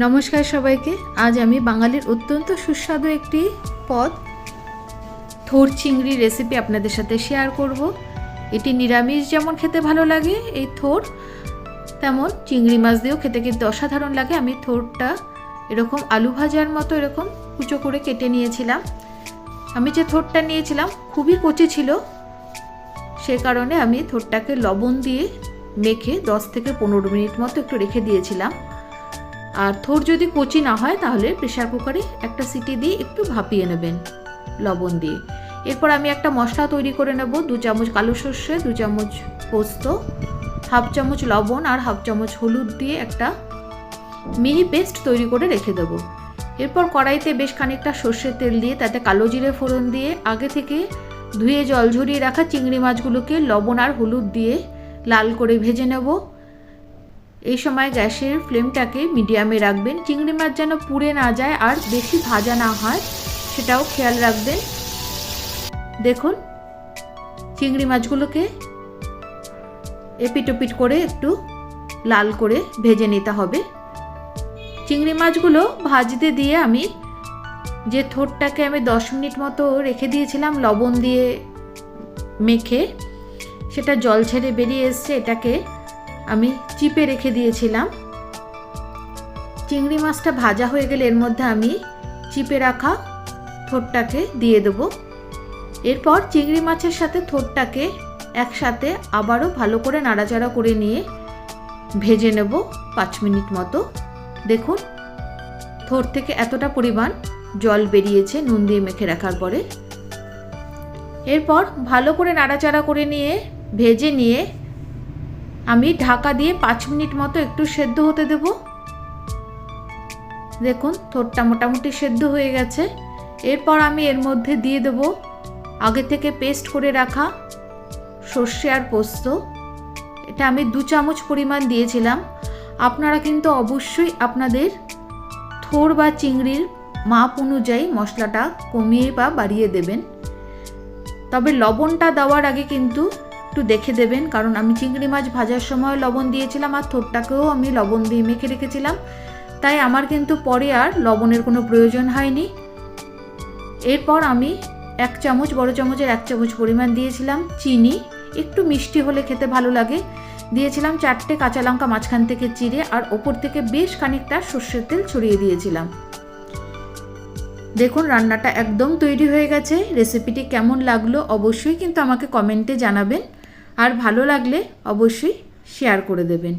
নমস্কার সবাইকে। আজ আমি বাঙালির অত্যন্ত সুস্বাদু একটি পদ থোর চিংড়ি রেসিপি আপনাদের সাথে শেয়ার করব। এটি নিরামিষ যেমন খেতে ভালো লাগে এই থোর, তেমন চিংড়ি মাছ দিয়েও খেতে কিন্তু অসাধারণ লাগে। আমি থোরটা এরকম আলু ভাজার মতো এরকম কুচো করে কেটে নিয়েছিলাম। আমি যে থোরটা নিয়েছিলাম খুবই কচি ছিল, সে কারণে আমি থোরটাকে লবণ দিয়ে মেখে 10 থেকে 15 মিনিট মতো একটু রেখে দিয়েছিলাম। আর থোর যদি কচি না হয় তাহলে প্রেসার কুকারে একটা সিটি দিয়ে একটু ভাপিয়ে নেবেন লবণ দিয়ে। এরপর আমি একটা মশলা তৈরি করে নেব। 2 চামচ কালো সর্ষে, 2 চামচ পোস্ত, হাফ চামচ লবণ আর হাফ চামচ হলুদ দিয়ে একটা মিহি পেস্ট তৈরি করে রেখে দেব। এরপর কড়াইতে বেশ খানিকটা সর্ষের তেল দিয়ে তাতে কালো জিরে ফোড়ন দিয়ে আগে থেকে ধুয়ে জল ঝরিয়ে রাখা চিংড়ি মাছগুলোকে লবণ আর হলুদ দিয়ে লাল করে ভেজে নেব। এই সময় গ্যাসের ফ্লেমটাকে মিডিয়ামে রাখবেন, চিংড়ি মাছ যেন পুড়ে না যায় আর বেশি ভাজা না হয় সেটাও খেয়াল রাখবেন। দেখুন, চিংড়ি মাছগুলোকে এপিট ওপিট করে একটু লাল করে ভেজে নিতে হবে। চিংড়ি মাছগুলো ভাজতে দিয়ে আমি যে থোরটাকে আমি 10 মিনিট মতো রেখে দিয়েছিলাম লবণ দিয়ে মেখে, সেটা জল ছেড়ে বেরিয়ে এসছে। এটাকে আমি চিপে রেখে দিয়েছিলাম। চিংড়ি মাছটা ভাজা হয়ে গেলে এর মধ্যে আমি চিপে রাখা থোরটাকে দিয়ে দেব। এরপর চিংড়ি মাছের সাথে থোরটাকে একসাথে আবারও ভালো করে নাড়াচাড়া করে নিয়ে ভেজে নেব 5 মিনিট মতো। দেখুন, থোর থেকে এতটা পরিমাণ জল বেরিয়েছে নুন দিয়ে মেখে রাখার পরে। এরপর ভালো করে নাড়াচাড়া করে নিয়ে ভেজে নিয়ে আমি ঢাকা দিয়ে 5 মিনিট মতো একটু সেদ্ধ হতে দেব। দেখুন, থোরটা মোটামুটি সেদ্ধ হয়ে গেছে। এরপর আমি এর মধ্যে দিয়ে দেব আগে থেকে পেস্ট করে রাখা সর্ষে আর পোস্ত। এটা আমি 2 চামচ পরিমাণ দিয়েছিলাম। আপনারা কিন্তু অবশ্যই আপনাদের থোর বা চিংড়ির মাপ অনুযায়ী মশলাটা কমিয়ে বা বাড়িয়ে দেবেন। তবে লবণটা দেওয়ার আগে কিন্তু একটু দেখে দেবেন, কারণ আমি চিংড়ি মাছ ভাজার সময় লবণ দিয়েছিলাম আর থোরটাকেও আমি লবণ দিয়ে মেখে রেখেছিলাম, তাই আমার কিন্তু পরে আর লবণের কোনো প্রয়োজন হয়নি। এরপর আমি 1 চামচ, বড় চামচের 1 চামচ পরিমাণ দিয়েছিলাম চিনি। একটু মিষ্টি হলে খেতে ভালো লাগে। দিয়েছিলাম 4টে কাঁচা লঙ্কা মাঝখান থেকে চিড়ে, আর ওপর থেকে বেশ খানিকটা সর্ষের তেল ছড়িয়ে দিয়েছিলাম। দেখুন, রান্নাটা একদম তৈরি হয়ে গেছে। রেসিপিটি কেমন লাগলো অবশ্যই কিন্তু আমাকে কমেন্টে জানাবেন, আর ভালো লাগলে অবশ্যই শেয়ার করে দেবেন।